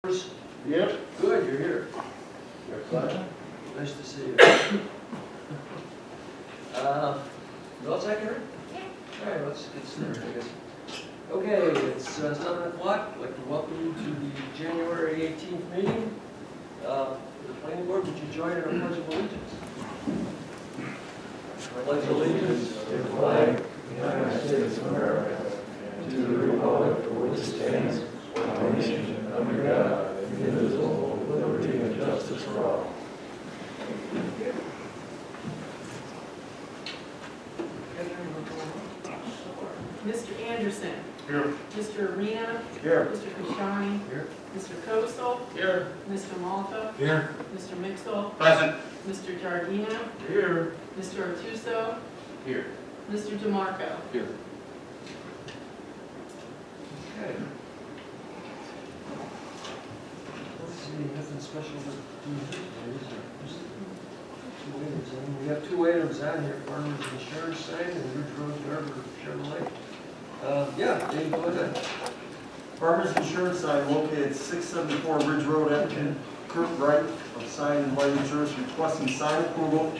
Yep. Good, you're here. You're fine. Nice to see you. You all set, Karen? Yeah. All right, let's get started, I guess. Okay, it's 7 o'clock. I'd like to welcome you to the January 18th meeting. For the planning board, would you join in our pledge of allegiance? I pledge allegiance to the flag of the United States of America, and to the republic for which it stands, one nation, under God, indivisible, with liberty and justice for all. Mr. Anderson. Here. Mr. Arena. Here. Mr. Kashani. Here. Mr. Kosel. Here. Mr. Malta. Here. Mr. Mixel. Present. Mr. Giardina. Here. Mr. Artuso. Here. Mr. DeMarco. Here. Okay. Let's see, nothing special to do here, is there? Just 2 items. And we have 2 items on here, farmers insurance sign and Ridge Road Garber Chevrolet. Yeah, Dave, go ahead. Farmers Insurance sign located at 674 Ridge Road, applicant Kurt Wright of Sign and Light Insurance requesting sign approval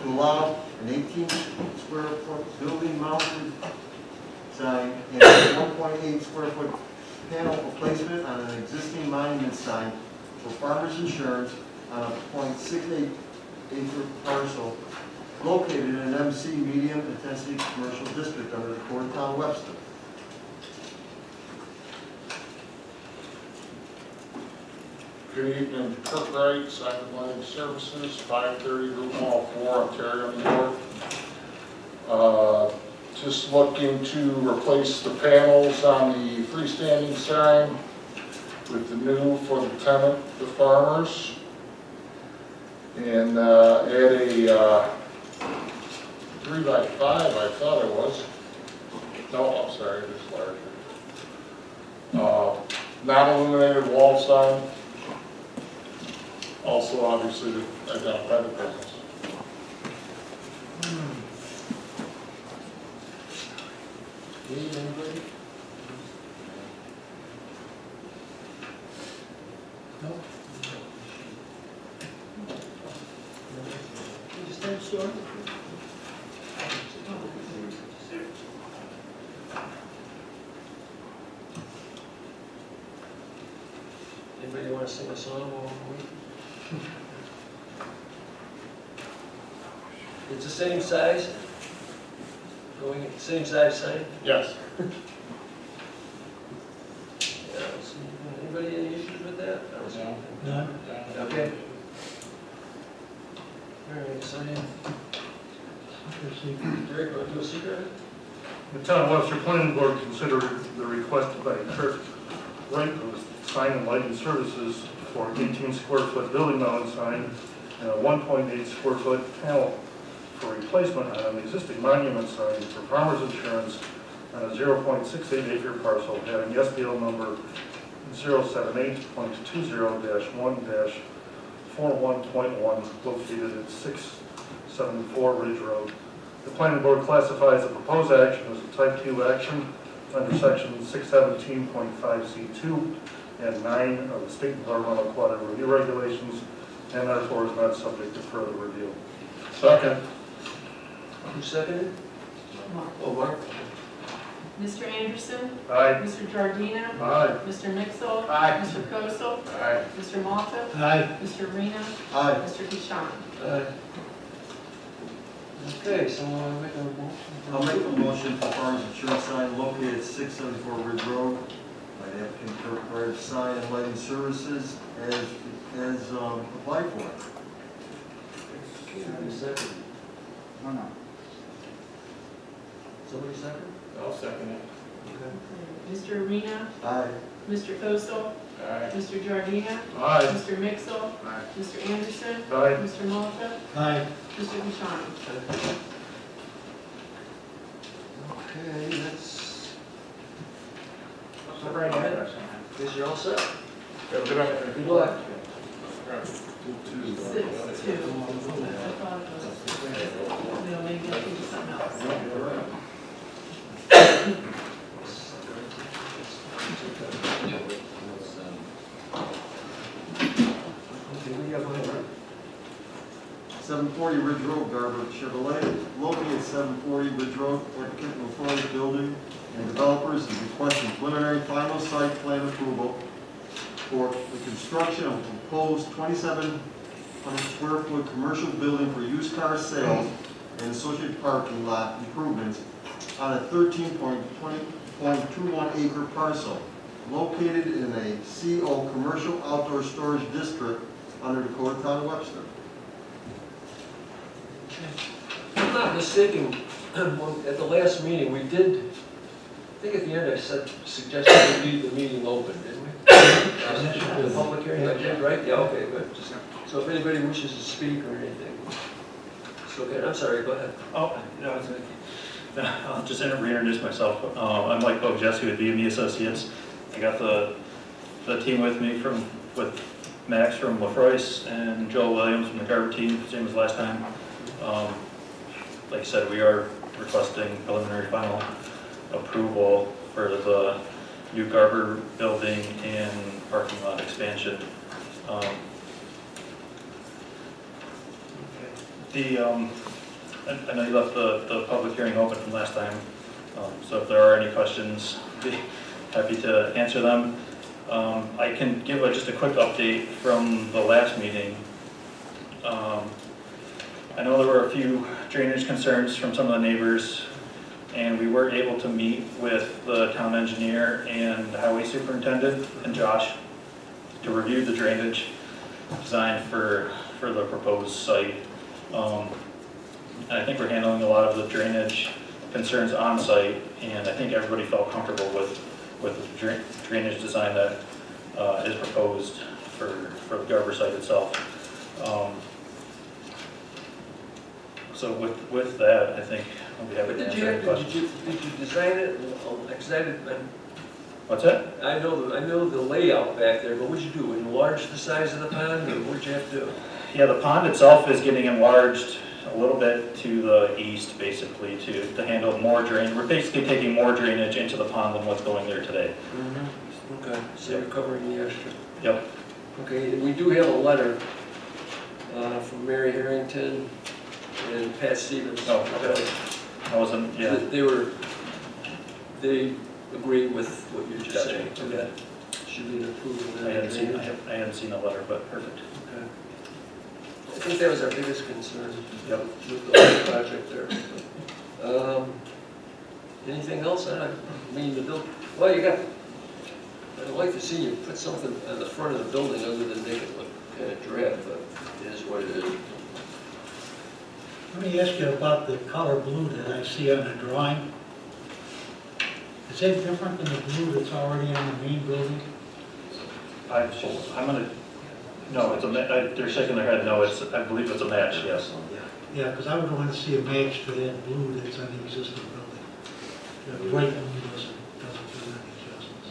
to allow an 18 square foot building mounted sign and a 1.8 square foot panel replacement on an existing monument sign for Farmers Insurance on a .68 acre parcel located in an MC medium intensity commercial district under the Port of Town, Webster. Good evening, Kirk Wright, Sign and Lighting Services, 530 Route Mall 4, Ontario, New York. Just looking to replace the panels on the freestanding sign with the new for the tenant, the farmers. And add a 3x5, I thought it was. No, I'm sorry, it is larger. Non-illuminated wall sign. Also, obviously, to identify the business. Dave, anybody? No? You just stand short. Anybody want to sing a song while we wait? It's the same size? Going at the same size sign? Yes. Yeah, let's see. Anybody any issues with that? I don't see anything. None. Okay. All right, so Derek, want to do a secret? The Town of Webster Planning Board considered the request by Kurt Wright of Sign and Lighting Services for 18 square foot building mounted sign and a 1.8 square foot panel for replacement on an existing monument sign for Farmers Insurance on a 0.68 acre parcel having SBL number 078.20-1-41.1 located at 674 Ridge Road. The Planning Board classifies the proposed action as a Type 2 action under Section 617.5C2 and 9 of the State Environmental Quality Review Regulations, and therefore is not subject to further review. Second. Who seconded? Mark. Oh, Mark. Mr. Anderson. Aye. Mr. Giardina. Aye. Mr. Mixel. Aye. Mr. Kosel. Aye. Mr. Malta. Aye. Mr. Arena. Aye. Mr. Kashani. Okay, someone want to make a motion? I'll make a motion for Farmers Insurance sign located at 674 Ridge Road by the applicant Kurt Wright of Sign and Lighting Services as applied for. Somebody second. No. Somebody second? I'll second it. Okay. Mr. Arena. Aye. Mr. Kosel. Aye. Mr. Giardina. Aye. Mr. Mixel. Aye. Mr. Anderson. Aye. Mr. Malta. Aye. Mr. Kashani. Okay, that's, Right. guess you're all set. Good Good luck. 6-2. I thought it was, maybe I think it's something else. 740 Ridge Road, Garber Chevrolet, located at 740 Ridge Road, applicant Lafroy's Building and Developers is requesting preliminary final site plan approval for the construction of a proposed 2,700 square foot commercial building for used car sales and associated parking lot improvements on a 13.21 acre parcel located in a CO Commercial Outdoor Storage District under the Code of Town of Webster. If I'm not mistaken, at the last meeting, we did, I think at the end I suggested we leave the meeting open, didn't we? The public hearing, I did, right? Yeah, okay, good. So if anybody wishes to speak or anything. So, okay, I'm sorry, go ahead. Oh, no, I'll just reintroduce myself. I'm Mike Bogesky with B&B Associates. I got the team with me with Max from Lafroy's and Joel Williams from the Garber team, same as last time. Like I said, we are requesting preliminary final approval for the new Garber building and parking lot expansion. I know you left the public hearing open from last time, so if there are any questions, I'd be happy to answer them. I can give just a quick update from the last meeting. I know there were a few drainage concerns from some of the neighbors, and we were able to meet with the town engineer and the highway superintendent and Josh to review the drainage design for the proposed site. And I think we're handling a lot of the drainage concerns on site, and I think everybody felt comfortable with the drainage design that is proposed for the Garber site itself. So with that, I think I'll be happy to answer any questions. Did you design it? What's that? I know the layout back there, but what'd you do? Enlarge the size of the pond, or what'd you have to do? Yeah, the pond itself is getting enlarged a little bit to the east, basically, to handle more drain. We're basically taking more drainage into the pond than what's going there today. Mm-hmm. Okay, so you're covering the extra. Yep. Okay, and we do have a letter from Mary Harrington and Pat Stevens. Oh, okay. I wasn't, yeah. They agree with what you're just Gotcha. saying. Okay. Should be an approval. I hadn't seen the letter, but perfect. Okay. I think that was our biggest concern. Yep. With the whole project there. Anything else? I mean, the build. Well, I'd like to see you put something on the front of the building other than make it look kind of drab, but it is what it is. Let me ask you about the color blue that I see on the drawing. Is that different than the blue that's already on the main building? I'm gonna, no, they're shaking their head, no, I believe it's a match, yes. Yeah, because I would want to see a match to that blue that's on the existing building. The white one doesn't do any adjustments.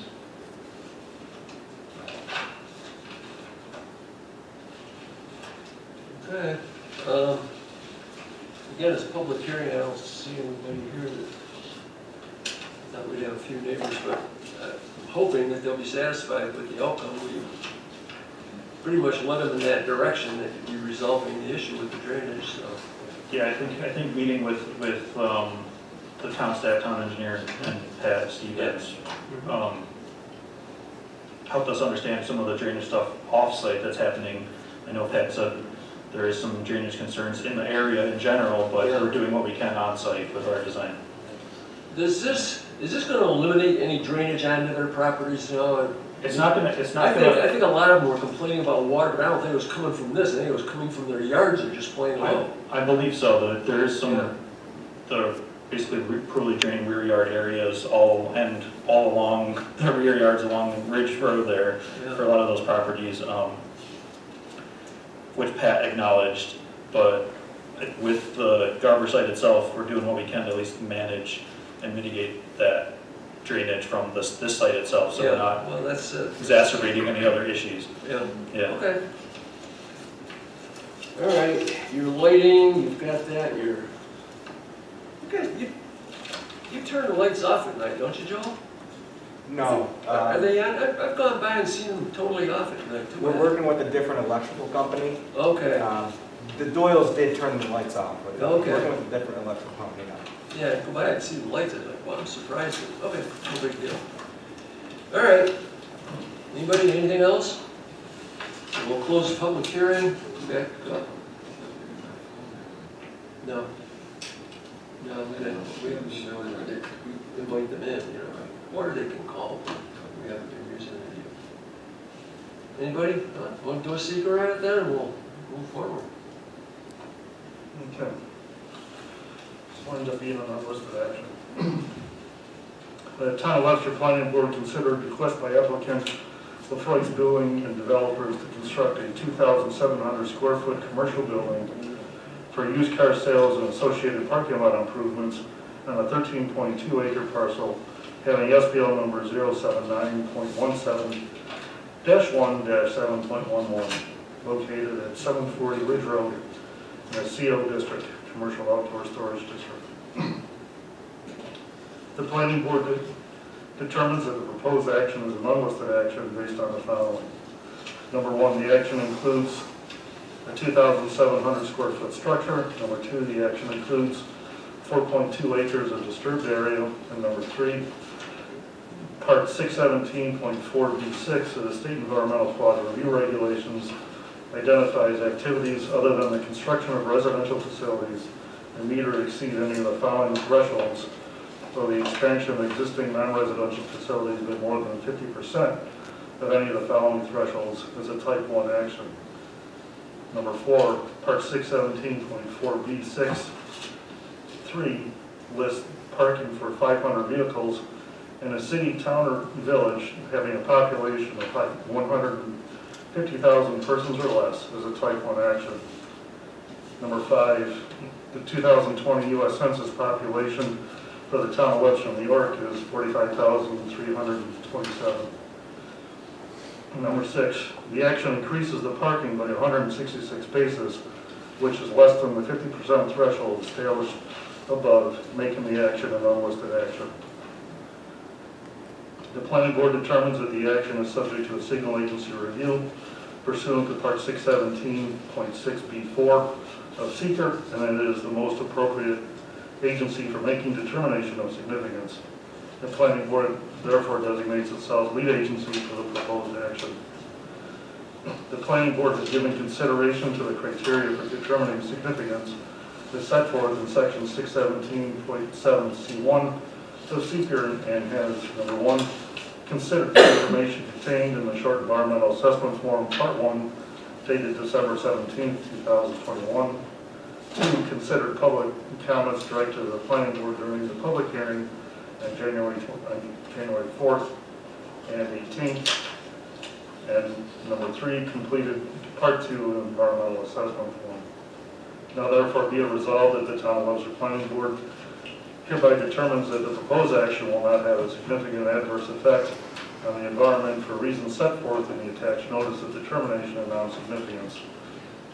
Okay. Again, it's a public hearing. I don't see anybody here that thought we'd have a few neighbors, but I'm hoping that they'll be satisfied with the outcome. We pretty much led them in that direction, that you'd be resolving the issue with the drainage, so. Yeah, I think meeting with the town staff, town engineer, and Pat Stevens, helped us understand some of the drainage stuff off-site that's happening. I know Pat said there is some drainage concerns in the area in general, but we're doing what we can on-site with our design. Is this going to eliminate any drainage onto their properties? You know, It's not gonna. I think a lot of them were complaining about water, but I don't think it was coming from this. I think it was coming from their yards or just plain low. I believe so. That there is some, the basically poorly drained rear yard areas all along the rear yards along Ridge Road there for a lot of those properties, which Pat acknowledged. But with the Garber site itself, we're doing what we can to at least manage and mitigate that drainage from this site itself, so we're not exacerbating any other issues. Yeah. Yeah. Okay. All right. Your lighting, you've got that. You turn the lights off at night, don't you, Joel? No. Are they on? I've gone by and seen them totally off at night too. We're working with a different electrical company. Okay. The Doyle's did turn the lights off, but we're Okay. working with a different electrical company now. Yeah, I go by and see the lights, I was like, wow, I'm surprised. Okay, no big deal. All right. Anybody, anything else? We'll close the public hearing. Back up. No. No, we invite them in, you know, or they can call. We have a reason to do. Anybody? Want to do a secret at it then, and we'll move forward. Okay. This will end up being an unlisted action. The Town of Webster Planning Board considered request by applicant LaFroy's Building and Developers to construct a 2,700 square foot commercial building for used car sales and associated parking lot improvements on a 13.2 acre parcel having SBL number 079.17-1-7.11, located at 740 Ridge Road in the CO District, Commercial Outdoor Storage District. The Planning Board determines that the proposed action is an unlisted action based on the following. Number one, the action includes a 2,700 square foot structure. Number two, the action includes 4.2 acres of disturbed area. And number three, Part 617.4B6 of the State Environmental Quality Review Regulations identifies activities other than the construction of residential facilities that meet or exceed any of the following thresholds, or the expansion of existing non-residential facilities by more than 50% of any of the following thresholds is a type 1 action. Number 4, Part 617.4B6, 3 lists parking for 500 vehicles in a city, town, or village having a population of 150,000 persons or less is a type 1 action. Number 5, the 2020 U.S. Census population for the town of Webster, New York is 45,327. Number 6, the action increases the parking by 166 spaces, which is less than the 50% threshold established above, making the action an unlisted action. The Planning Board determines that the action is subject to a signal agency review pursuant to Part 617.6B4 of SEQR, and that it is the most appropriate agency for making determination of significance. The Planning Board therefore designates itself lead agency for the proposed action. The Planning Board has given consideration to the criteria for determining significance as set forth in Section 617.7C1 of SEQR and has, number 1, considered the information contained in the short environmental assessment form, Part 1, dated December 17, 2021. 2, considered public comments directed to the Planning Board during the public hearing on January 4th and 18th. And number 3, completed Part 2 of the environmental assessment form. Now therefore be it resolved that the Town of Webster Planning Board hereby determines that the proposed action will not have a significant adverse effect on the environment for reasons set forth in the attached notice of determination of non-significance.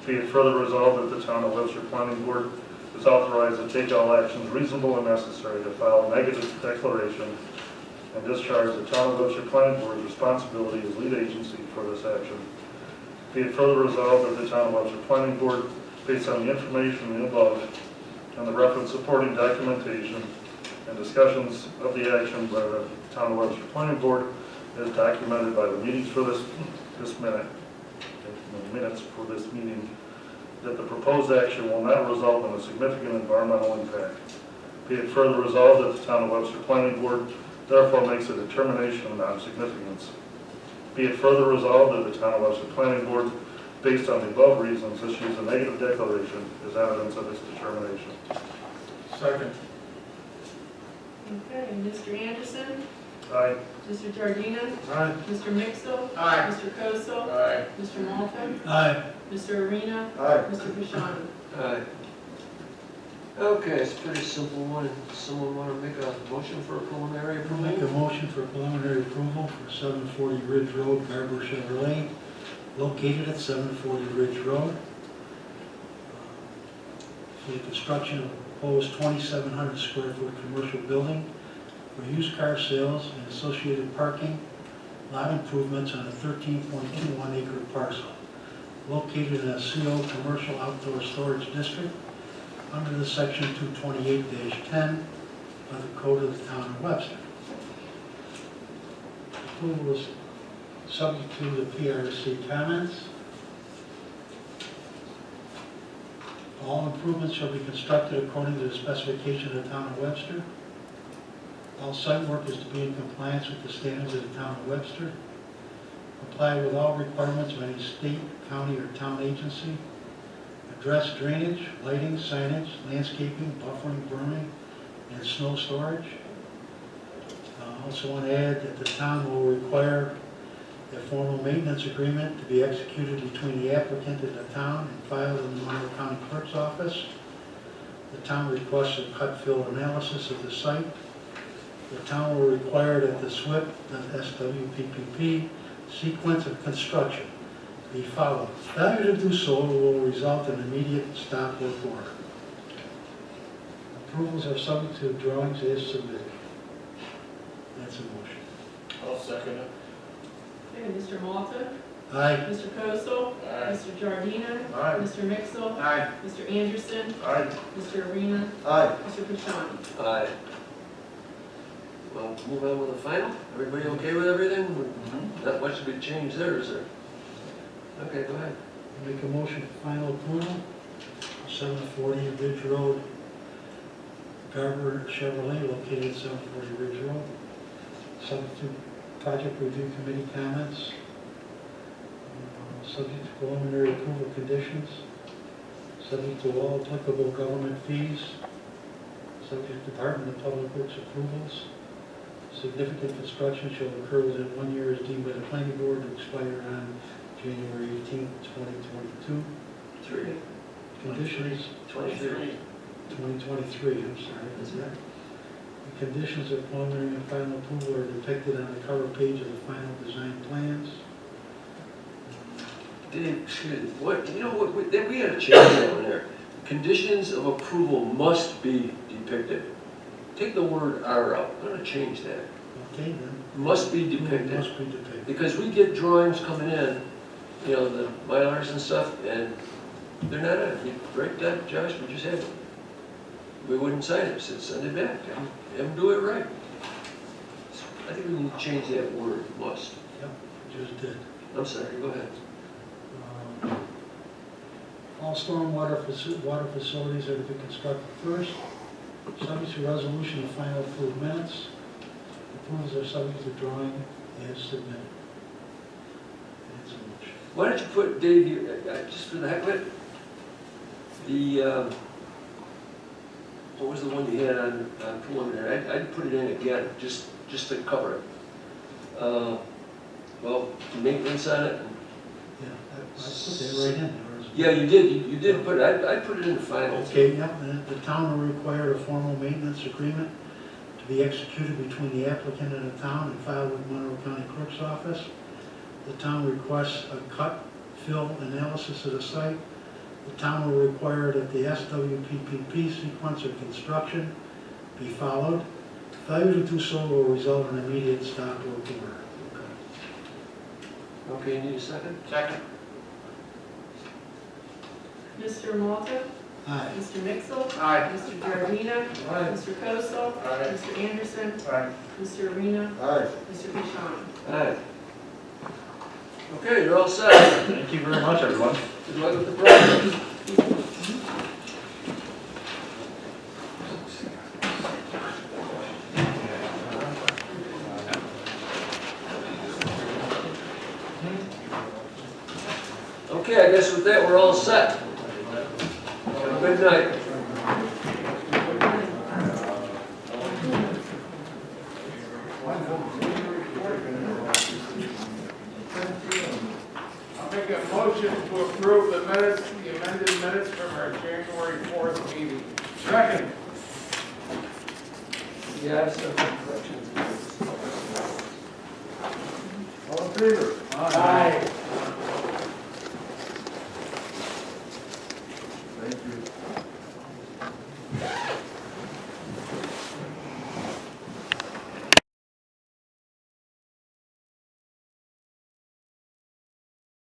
Be it further resolved that the Town of Webster Planning Board is authorized to take all actions reasonable and necessary to file a negative declaration and discharge the Town of Webster Planning Board's responsibility as lead agency for this action. Be it further resolved that the Town of Webster Planning Board, based on the information in the above and the reference supporting documentation and discussions of the action by the Town of Webster Planning Board, as documented by the meetings for this minutes for this meeting, that the proposed action will not result in a significant environmental impact. Be it further resolved that the Town of Webster Planning Board therefore makes a determination of non-significance. Be it further resolved that the Town of Webster Planning Board, based on the above reasons, issues a negative declaration as evidence of its determination. Second. Okay, Mr. Anderson, Aye. Mr. Giardina, Aye. Mr. Mixel, Aye. Mr. Koso, Aye. Mr. Malta, Aye. Mr. Arena, Aye. Mr. Bishani. Aye. Okay, it's a pretty simple one. Does someone want to make a motion for a preliminary I'll make a approval? motion for preliminary approval for 740 Ridge Road, Garber Chevrolet, located at 740 Ridge Road, for the construction of a proposed 2,700 square foot commercial building for used car sales and associated parking lot improvements on a 13.21 acre parcel located in a CO Commercial Outdoor Storage District under the Section 228-10 of the Code of the Town of Webster. Approval is subject to the PRC comments. All improvements shall be constructed according to the specification of the Town of Webster. All site work is to be in compliance with the standards of the Town of Webster. Comply with all requirements of any state, county, or town agency. Address drainage, lighting, signage, landscaping, buffering, berming, and snow storage. I also want to add that the town will require a formal maintenance agreement to be executed between the applicant and the town and filed in the Monroe County Clerk's office. The town requests a cut-fill analysis of the site. The town will require that the SWIP, the SWPPP, sequence of construction be followed. Failure to do so will result in immediate stop work order. Approvals are subject to drawings as submitted. That's a motion. I'll second it. Okay, Mr. Malta? Aye. Mr. Kozel? Aye. Mr. Giardina? Aye. Mr. Mixel? Aye. Mr. Anderson? Aye. Mr. Arena? Aye. Mr. Pashani? Aye. Well, move on with the final. Everybody okay with everything? Not much to be changed there, is there? Okay, go ahead. Make a motion for final approval. 740 Ridge Road, Garber Chevrolet, located at 740 Ridge Road. Subject to project review committee comments. Subject to preliminary approval conditions. Subject to all applicable government fees. Subject to Department of Public Works approvals. Significant construction shall occur within 1 year as deemed by the planning board to expire on January 18, 2022. 3. Conditions, 23. 2023, I'm sorry. That's right. The conditions of preliminary and final approval are depicted on the cover page of the final design plans. Dave, excuse me, what, you know, what, we had a change down there. Conditions of approval must be depicted. Take the word "are" out. I'm gonna change that. Okay, then. Must be depicted. Must be depicted. Because we get drawings coming in, you know, the Mylars and stuff, and they're not on. You break that, Josh, we just had it. We wouldn't sign it, so send it back. Have them do it right. I think we need to change that word, must. Yep, just did. I'm sorry, go ahead. All stormwater water facilities are to be constructed first, subject to resolution of final approved minutes. Approvals are subject to drawing as submitted. That's a motion. Why don't you put, Dave, just for the heck of it, the, what was the one you had on preliminary? I'd put it in again, just to cover it. Well, maintenance on it. Yeah, I put that right in there. Yeah, you did put it, I'd put it in the final. Okay, yep, the town will require a formal maintenance agreement to be executed between the applicant and the town and filed with Monroe County Clerk's office. The town requests a cut, fill analysis of the site. The town will require that the SWPPP sequence of construction be followed. Failure to do so will result in immediate stop work order. Okay, you need a second? Second. Mr. Malta? Aye. Mr. Mixel? Aye. Mr. Giardina? Aye. Mr. Kozel? Aye. Mr. Anderson? Aye. Mr. Arena? Aye. Mr. Pashani? Aye. Okay, you're all set. Thank you very much, everyone. Good luck with the project. Okay, I guess with that, we're all set. Have a good night. I'll make a motion to approve the minutes, the amended minutes from our January 4th meeting. Second. Yeah, I have some corrections. All in favor? Aye.